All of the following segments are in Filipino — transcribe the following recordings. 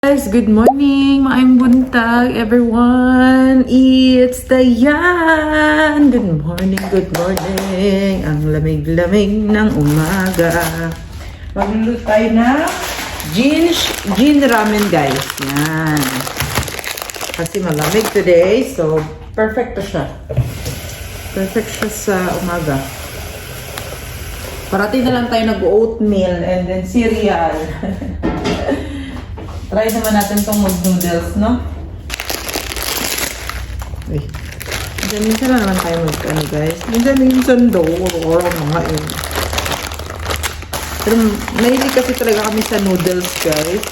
Guys, good morning! Maayong buntag, everyone! It's Dayan! Good morning, good morning! Ang lamig-lamig ng umaga. Magluluto tayo na gin ramen, guys. Yan. Kasi malamig today, so perfect to siya. Perfect siya sa umaga. Parating na lang tayo nag-oatmeal and then cereal. Try naman natin itong mag-noodles, no? Uy. Minsan na naman tayo mag-ano, guys. Minsan daw. Araw na nga yun. Pero mahilig kasi talaga kami sa noodles, guys.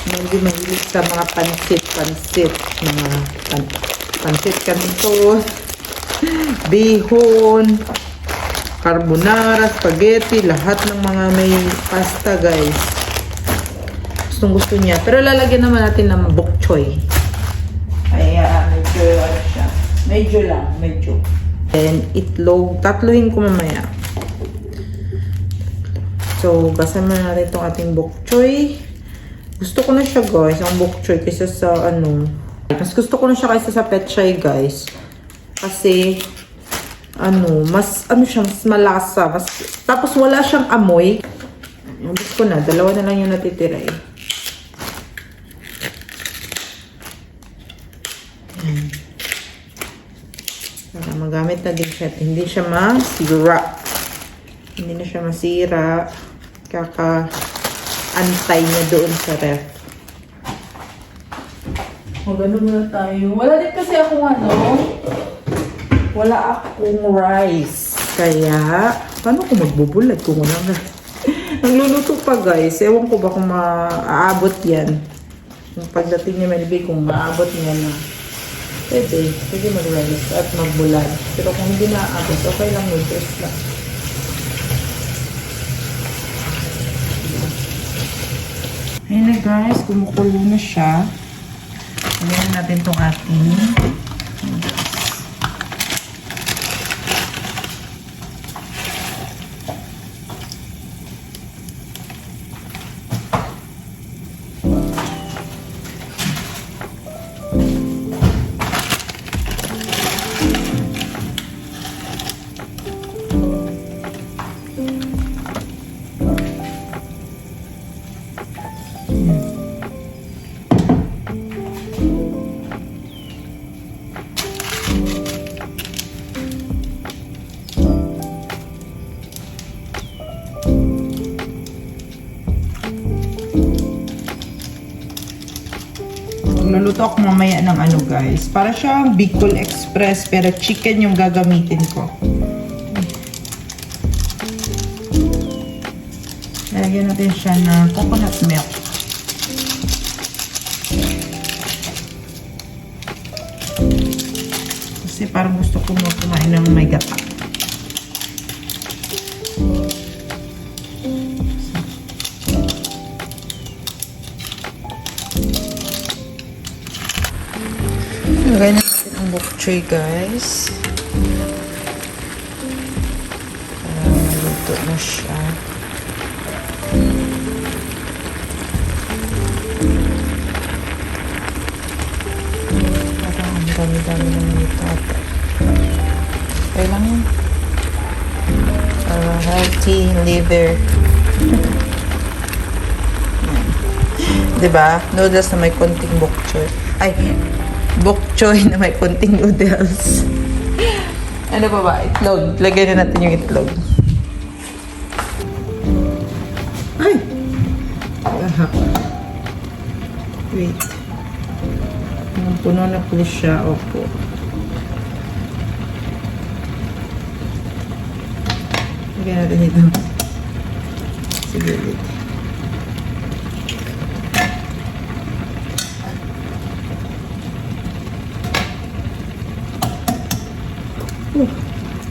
Hindi mahilig sa mga pansit. Mga pansit kanton, bihon, carbonara, spaghetti, lahat ng mga may pasta, guys. Gusto niya. Pero lalagyan naman natin ng bok choy. Kaya medyo ano siya. Medyo. And itlog. Tatluhin ko mamaya. So, basan muna natin itong ating bok choy. Gusto ko na siya, guys. Ang bok choy kaysa sa ano. Mas gusto ko na siya kaysa sa pechay, guys. Kasi mas siya, mas malasa. Tapos wala siyang amoy. Gusto ko na. Dalawa na lang yung natitira eh. Para magamit na din siya. Hindi siya masira. Hindi na siya masira. Kaka-antay niya doon sa ref. Magano muna tayo. Wala din kasi akong wala akong rice. Kaya, paano ko magbubulat kung wala na? Nagluluto pa, guys. Ewan ko ba kung maaabot yan. Yung pagdating ni Melby, kung maaabot niya na. Pwede mag-rice at magbulan. Pero kung hindi naaabot, okay lang, noodles lang. Ayun na, guys, kumukulo na siya. Lagyan natin itong ating Luluto ako mamaya ng guys. Para siyang Bicol Express pero chicken yung gagamitin ko. Lagyan natin siya ng coconut milk. Kasi parang gusto ko kumain ng may gata. Lagay na natin ang bok choy, guys. Para maluto na siya. Parang ang dami-dami naman ito ata. Okay lang yun. Healthy liver. Diba? Noodles na may konting bok choy. Ay, bok choy na may konting noodles. Ano pa ba? Itlog. Lagyan na natin yung itlog. Ay! Wait. Puno na po siya. Opo. Lagyan natin ito. Sige ulit.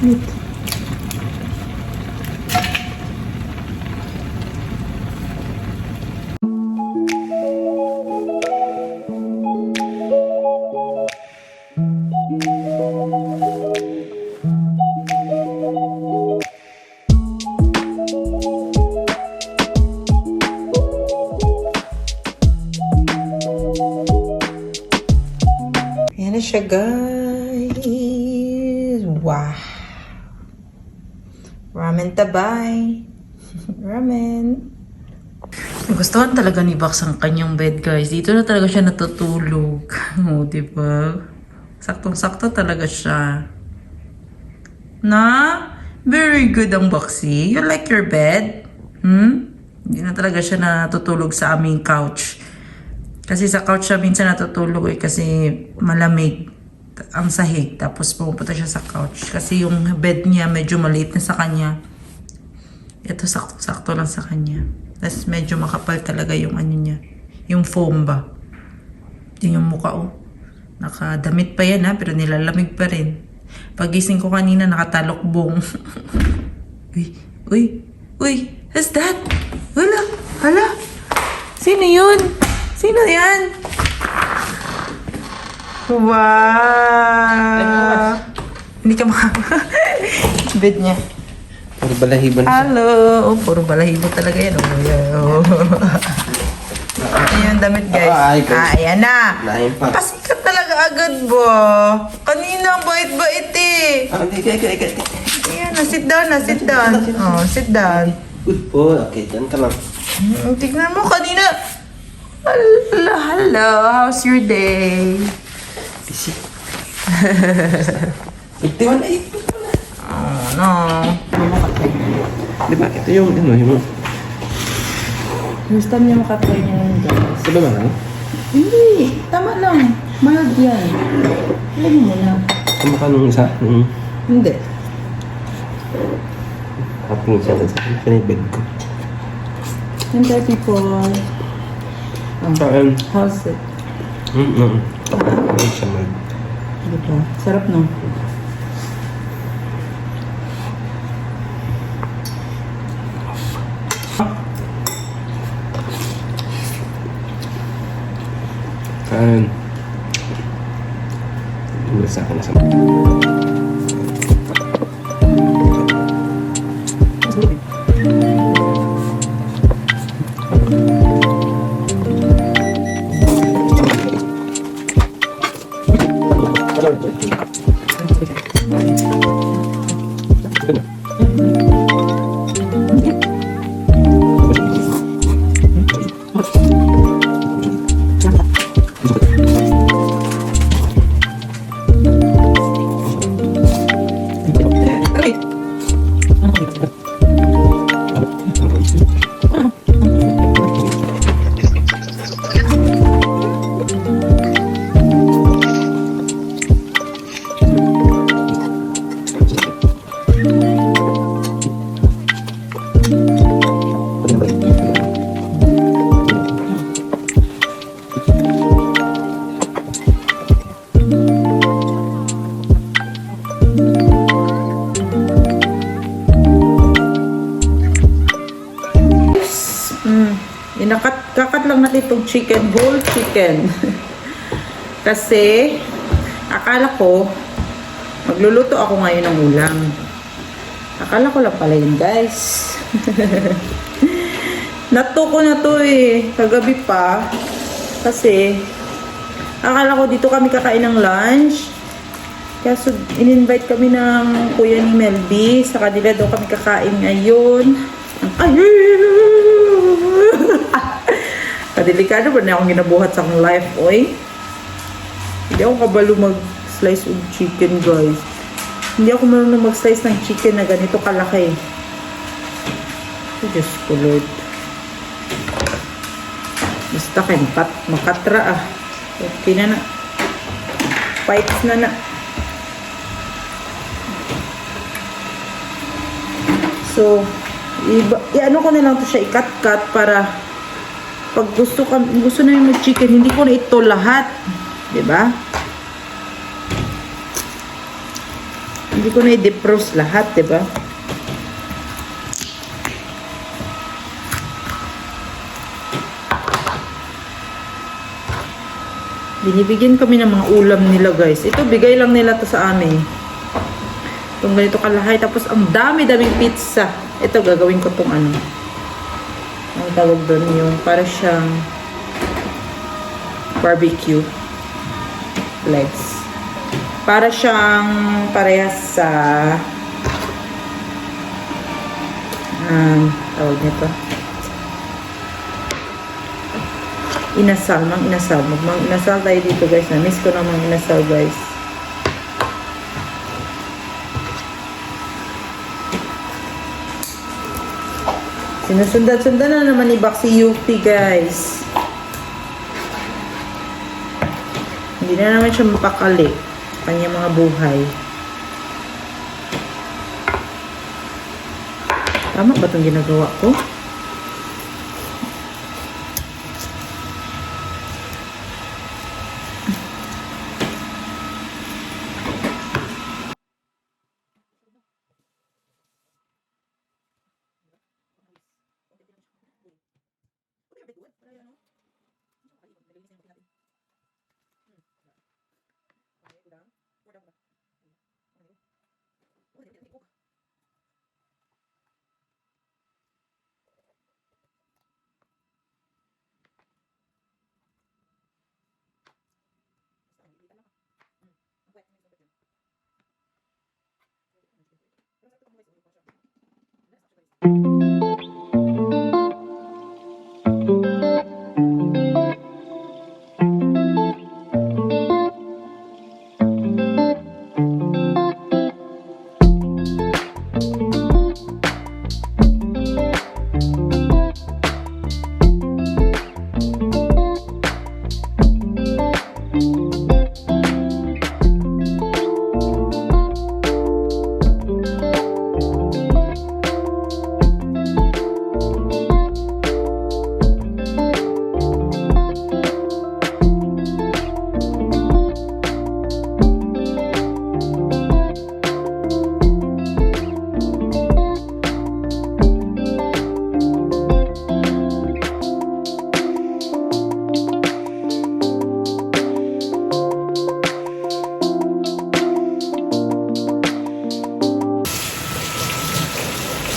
Wait. siya, guys. Wow. Ramen tabay. Ramen. Gustuhan talaga ni Bax ang kanyang bed, guys. Dito na talaga siya natutulog. O, diba? Saktong-sakto talaga siya. Na? Very good ang Baxi. You like your bed? Hindi na talaga siya natutulog sa aming couch. Kasi sa couch siya minsan natutulog kasi malamig ang sahig. Tapos pumupunta siya sa couch. Kasi yung bed niya medyo maliit na sa kanya. Ito sakto-sakto lang sa kanya. Tapos medyo makapal talaga yung ano niya. Yung foam ba? Yung mukha Nakadamit pa yan pero nilalamig pa rin. Pagising ko kanina nakatalokbong. Uy. Who's that? Hala. Sino yun? Sino yan? Wow. Hindi ka bed niya. Puro balahibo na siya. Hello. Puro balahibo talaga yan. Ayan yung damit, guys. Ayan na. Pasikat talaga agad ba? Kanina, bait-bait eh. Ayan na, sit down. Oh, sit down. Good po. Okay, dyan ka lang. Tignan mo kanina. Hello. How's your day? Busy. 51 na 8. Oh, no. Di ba? Ito yung yung... Gusto niya makatry niya ng guys. Diba ba lang? Hindi. Tama lang. Mahal yan. Alam mo na. Kumaka nung isa. Hindi. Kaping siya sa pinibed ko. And 30 people. Saan? How's it? Ano siya mag... Diba? Sarap no? Saan? Dula sa akin na sa... Kakat lang natin itong chicken, whole chicken. Kasi, akala ko, magluluto ako ngayon ng ulam. Akala ko lang pala yun, guys. Natuko na to eh, kagabi pa. Kasi, akala ko dito kami kakain ng lunch. Kaya in-invite kami ng kuya ni Melby. Sa kanila daw kami kakain ngayon. Ay! Kadelikado ba na akong ginabuhat sa akong life, oy? Hindi ako kabalo mag-slice of chicken, guys. Hindi ako marunong mag-slice ng chicken na ganito kalaki. Oh, Diyos ko, Lord. Basta kempat, makatra ah. Okay na. Fights na. So, i-ano ko na lang to siya, i-cut-cut para pag gusto na yung chicken, hindi ko na ito lahat. Diba? Hindi ko na i-defrost lahat, diba? Binibigyan kami ng mga ulam nila, guys. Ito, bigay lang nila to sa amin. Itong ganito kalahay. Tapos, ang dami-daming pizza. Ito, gagawin ko tong ano. Ang tawag doon yung para siyang barbecue legs. Para siyang parehas sa tawag nito. Inasal, mang inasal. Mang inasal tayo dito guys. Na-miss ko na mang inasal guys. Sinusundan-sundan na naman ni Baxi Yupi guys. Hindi na naman siya mapakali. Kanya mga buhay. Tama ba itong ginagawa ko?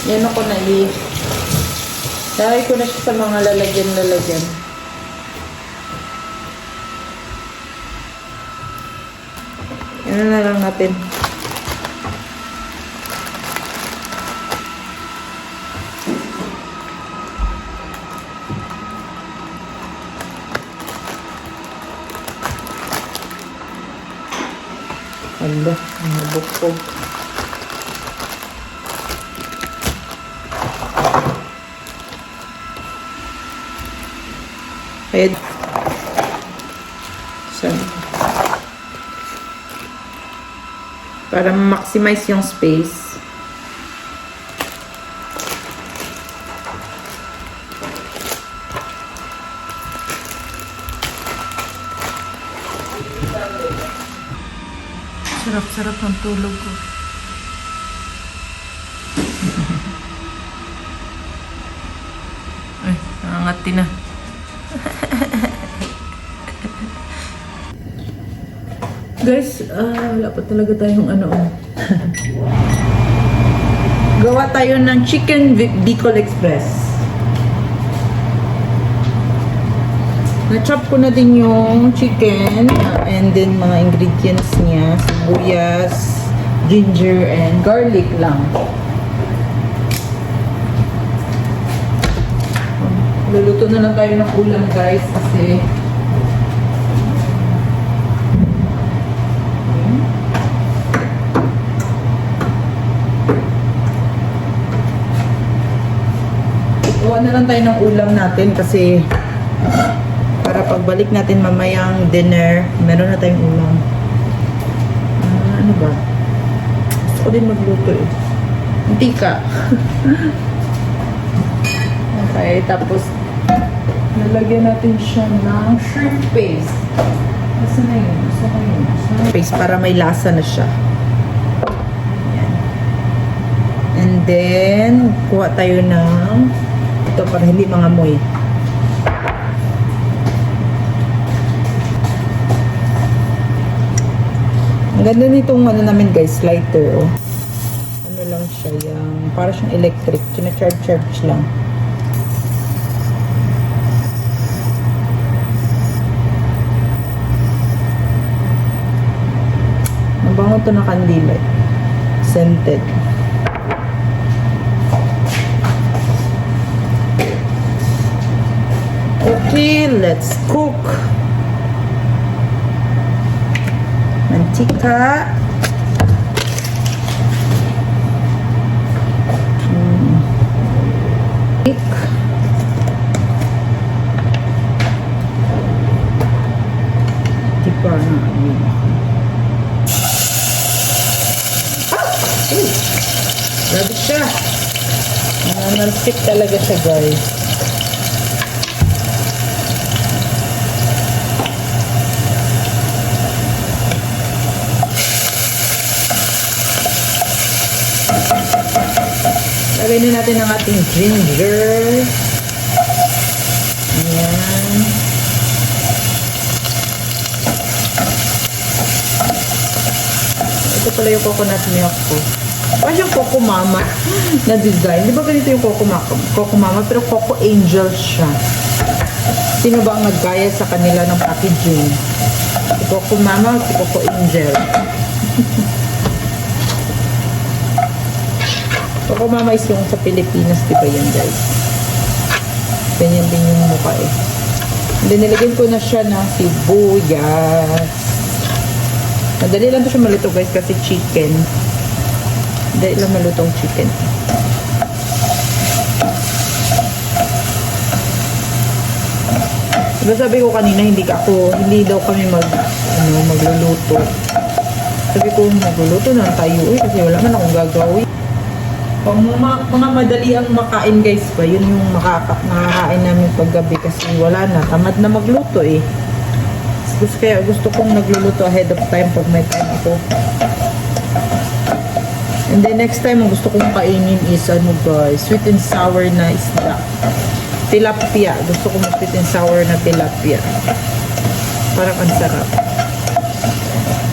Yan ako na Lagay ko na siya sa mga lalagyan. Yan na lang natin. Hala, nabukog. Head. Para ma-maximize yung space. Sarap-sarap ang tulog ko. Ay, nangangati na. Guys, wala pa talaga tayong gawa tayo ng chicken Bicol Express. Na-chop ko na din yung chicken and then mga ingredients niya, sibuyas, ginger, and garlic lang. Luluto na lang tayo ng ulam guys kasi gawa na lang tayo ng ulam natin kasi para pagbalik natin mamayang dinner, meron na tayong ulam. Ano ba? Gusto ko din magluto eh. Mantika. Okay, tapos nalagyan natin siya ng shrimp paste. Gusto na yun? Gusto ko yun. Paste para may lasa na siya. Ayan. And then, kuha tayo ng ito para hindi mangamoy. Ang ganda nitong namin guys, lighter oh. Ano lang siya, yung para siyang electric, china-charge lang. lang to na kandila. Scented. Okay, let's cook. Mantika. Di pa na. Grabe siya. Nananalpik talaga siya, guys. Lagay na natin ang ating ginger. Ayan. Ito pala yung coconut milk ko. Parang siyang Coco Mama na design. Di ba ganito yung Coco Mama? Pero Coco Angel siya. Sino ba ang naggaya sa kanila ng packaging? Si Coco Mama o si Coco Angel? Coco Mama is yung sa Pilipinas, di ba yan, guys? Ganyan din yung mukha eh. And then, nilagyan ko na siya ng sibuyas. Madali lang to siya maluto, guys, kasi chicken. Madali lang malutong chicken. Diba sabi ko kanina, hindi daw kami magluluto. Sabi ko, magluluto na tayo eh, kasi wala man akong gagawin. Pag mga madali ang makain, guys ba, yun yung makakain namin paggabi kasi wala na, tamad na magluto eh. Kaya gusto kong nagluluto ahead of time pag may time ako. And then next time, ang gusto kong kainin is guys, sweet and sour na isda. Tilapia. Gusto kong sweet and sour na tilapia. Parang ang sarap.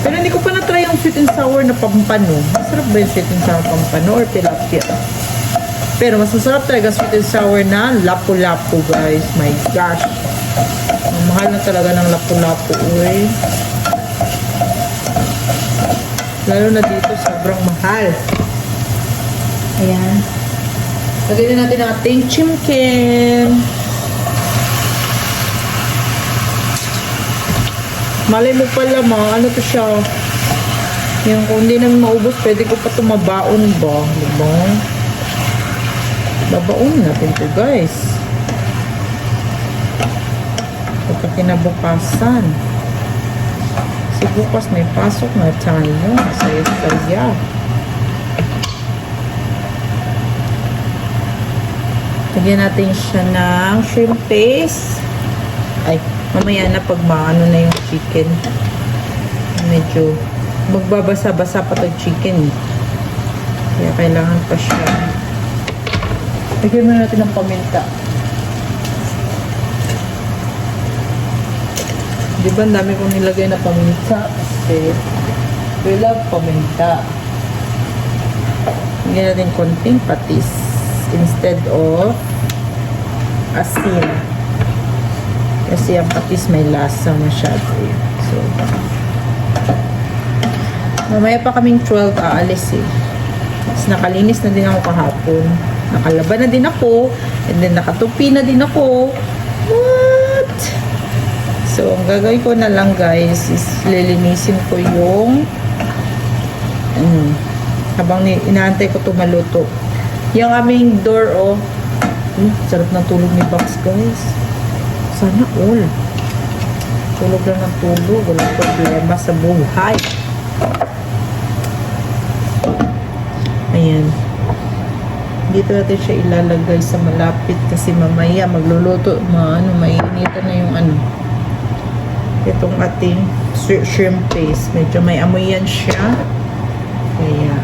Pero hindi ko pa na-try yung sweet and sour na pampano. Masarap ba yung sweet and sour pampano or tilapia? Pero mas masarap talaga sweet and sour na lapu-lapu, guys. My gosh. Ang mahal na talaga ng lapu-lapu, uy. Lalo na dito, sobrang mahal. Ayan. Lagyan na natin ang ating chimken. Malay mo pala, ano to siya. Yung kung hindi namin maubos, pwede ko pa tumabaon ba? Diba? Babaon natin to, guys. Pagka kinabukasan. Kasi bukas may pasok na tayo. Saya-saya. Lagyan natin siya ng shrimp paste. Ay, mamaya na pag maano na yung chicken. Medyo magbabasa-basa pa itong chicken. Kaya kailangan pa siya. Lagyan mo natin ng paminta. Diba, ang dami kong nilagay na paminta kasi we love paminta. Lagyan natin konting patis instead of asin. Kasi ang patis may lasa masyado yun. So, mamaya pa kaming 12 aalis eh. Tapos nakalinis na din ako kahapon. Nakalaban na din ako. And then nakatupi na din ako. What? So, ang gagawin ko na lang, guys, is lilinisin ko yung habang inaantay ko tumaluto. Yung aming door, oh. Sarap ng tulog ni Box, guys. Sana all. Tulog lang ng tulog. Walang problema sa buhay. Ayan. Dito natin siya ilalagay sa malapit kasi mamaya magluluto. Mainitan na yung itong ating shrimp paste. Medyo may amoy yan siya. Kaya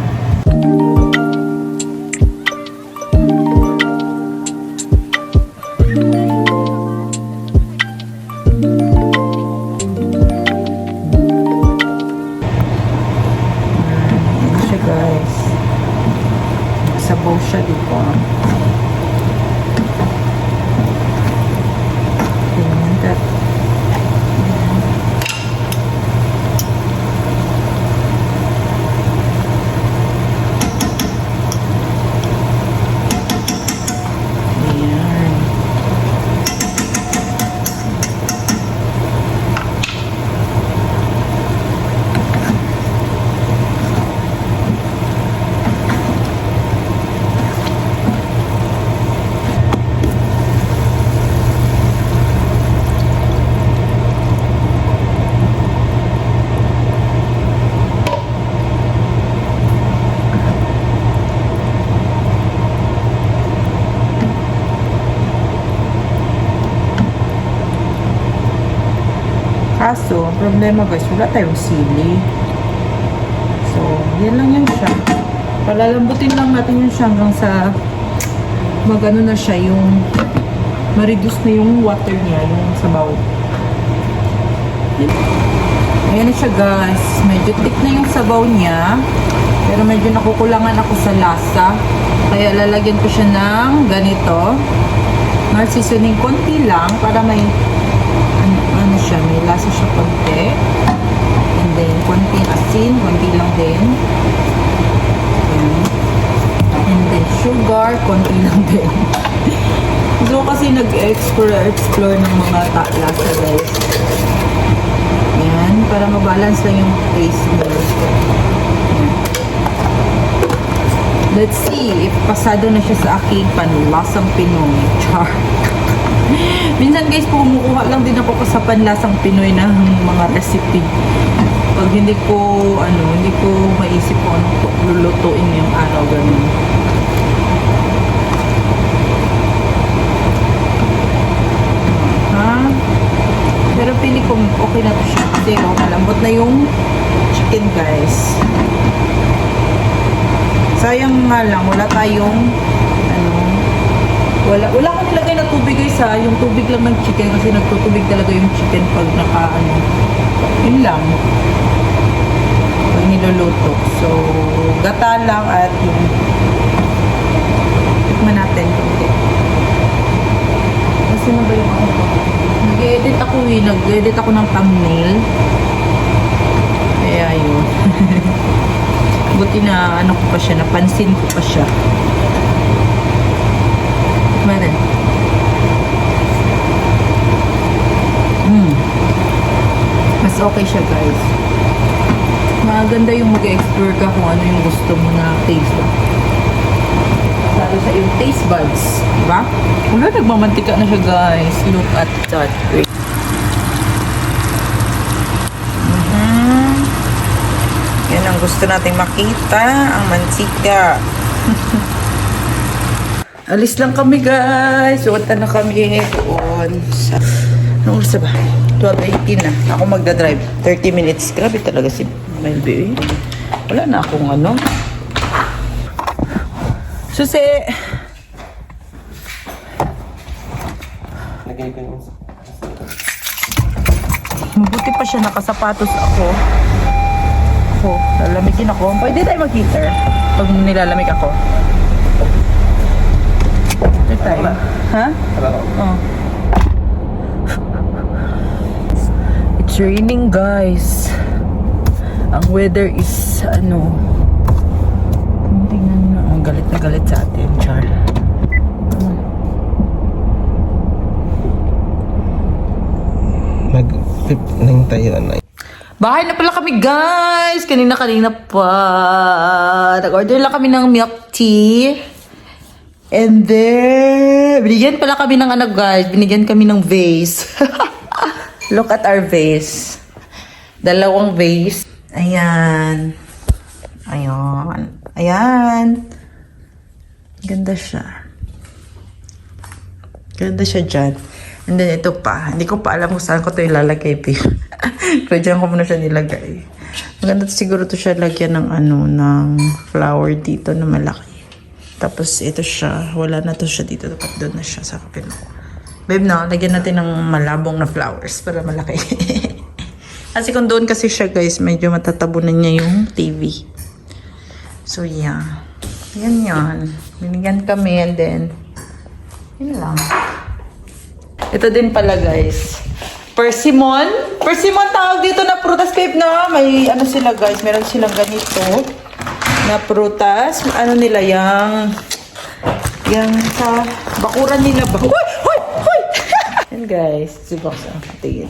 guys, sabaw siya dito. Kaso, ang problema guys, wala tayong sili. So, yan lang yan siya. Palalambutin lang natin yun siya hanggang sa magano na siya, yung ma-reduce na yung water niya, yung sabaw. Ayan na siya guys. Medyo thick na yung sabaw niya. Pero medyo nakukulangan ako sa lasa. Kaya lalagyan ko siya ng ganito. Seasoning konti lang para may ano siya, may lasa siya konti. And then konti asin, konti lang din. And then sugar, konti lang din. So kasi nag-explore ng mga lasa guys. Yan, para mabalance lang yung taste mo. Let's see if pasado na siya sa aking panlasang Pinoy. Char. Minsan guys, kumukuha lang din ako sa panlasang Pinoy ng mga recipe. Pag hindi ko maisip kung ano lulutuin yung araw, ganun. Ha? Pero pili ko okay na to siya. Kasi malambot na yung chicken guys. Sayang nga lang, wala tayong wala akong nilagay na tubig guys ha. Yung tubig lang ng chicken kasi nagtutubig talaga yung chicken pag yun lang. Pag niluluto. So, gata lang at yung tikman natin konti. Kasi na ba yung nag-edit ako ng thumbnail. Kaya yun. Buti na ko pa siya, napansin ko pa siya. Maran. Mas okay siya guys. Maganda yung mag-explore ka kung ano yung gusto mo na taste ba. Lalo sa yung taste buds. Diba? Wala, nagmamantika na siya guys. Look at that. Wait. Yan ang gusto nating makita, ang mantika. Alis lang kami guys. Uwata na kami doon sa... Anong oras ba? 12:18 na. Ako magdadrive. 30 minutes. Grabe talaga si Melby. Wala na akong ano. Susi! Mabuti pa siya, nakasapatos ako. Lalamigin ako. Pwede tayo mag-heater pag nilalamig ako. Pwede tayo. Ha? Oh. It's raining guys. Ang weather is tingnan nyo. Ang galit na galit sa atin, Char. Mag-nang tayo na. Bahay na pala kami guys! Kanina pa. Nag-order lang kami ng milk tea. And then, binigyan pala kami ng guys. Binigyan kami ng vase. Look at our vase. Dalawang vase. Ayan. Ayan. Ganda siya. Ganda siya dyan. And then ito pa. Hindi ko pa alam kung saan ko ito ilalagay. Pero dyan ko muna siya nilagay. Maganda siguro to siya lagyan ng ng flower dito na malaki. Tapos ito siya. Wala na to siya dito. Dapat doon na siya sa kapilo. Babe, no? Lagyan natin ng malabong na flowers para malaki. Kasi kung doon kasi siya guys, medyo matatabunan niya yung TV. So yeah. Yan. Binigyan kami and then yun lang. Ito din pala guys. Persimmon. Persimmon tawag dito na prutas, babe, no? May sila guys. Meron silang ganito na prutas. Ano nila yung sa bakuran nila ba? Hoy! Yan guys. Subok sa tingin.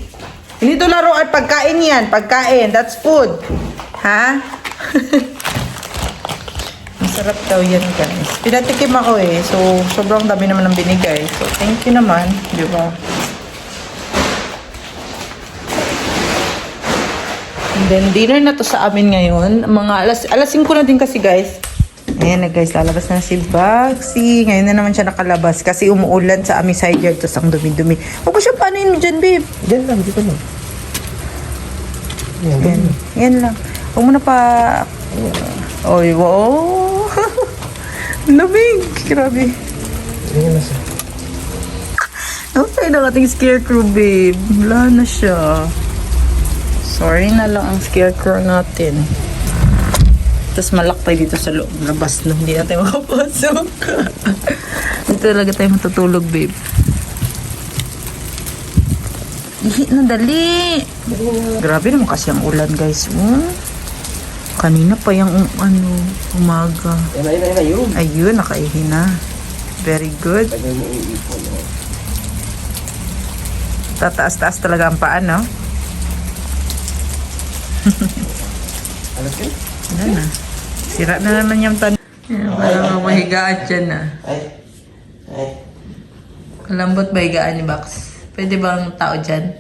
Hindi ito laruan. Pagkain yan. Pagkain. That's food. Ha? Masarap daw yan guys. Pinatikim ako So, sobrang dami naman ng binigay. So, thank you naman. Di ba? And then, dinner na to sa amin ngayon. Mga alas 5 na din kasi guys. Ayan na guys, lalabas na si Baxi. Ngayon na naman siya nakalabas kasi umuulan sa aming side yard. Tapos ang dumi-dumi. Huwag ko siya paano yun dyan, babe? Diyan lang, dito lang. Yan. Yan lang. Huwag mo na pa... Oy, wow! Lamig! Grabe. Yan na siya. Okay na ating scarecrow, babe. Wala na siya. Sorry na lang ang scarecrow natin. Tapos malakpay dito sa loob. Labas na. Hindi natin makapasok. Dito talaga tayo matutulog, babe. Ihi na, dali. Grabe naman kasi ang ulan, guys. Oh. Kanina pa yung umaga. Yun. Ayun, nakaihi na. Very good. Tagal mo iipon. Tataas-taas talaga ang paa, no? Alas yun? Wala na. Sira na naman yung tan. Parang mahigaan dyan na. Ay. Kalambot ba higaan ni Bax? Pwede ba ang tao dyan?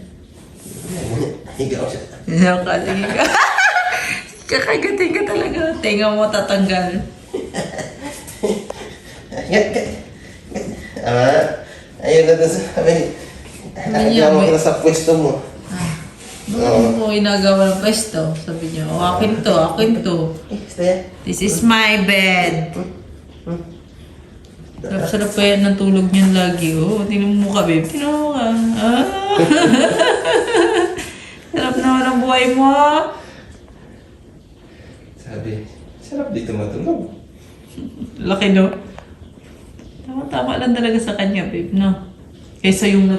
Higaw siya. Yan ka, sige ka. Kakagating ka talaga. Tenga mo tatanggal. Ayun na doon sabi. Ayaw mo na sa pwesto mo. Bakit mo inagawa ng pwesto? Sabi niya, akin to, akin to. This is my bed. Sarap pa yan ng tulog niyan lagi. Oh, tingnan mo ka, babe. Tingnan mo ka. Ah. Sarap naman ang buhay mo. Sabi, sarap dito matulog. Laki, no? Tama-tama lang talaga sa kanya, babe, no? Kaysa yung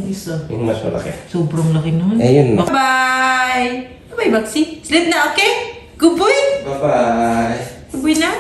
isa. Yung mas malaki. Sobrang laki nun. Ayun. Bye! Bye, Maxi. Sleep na, okay? Good boy? Bye-bye. Good boy na?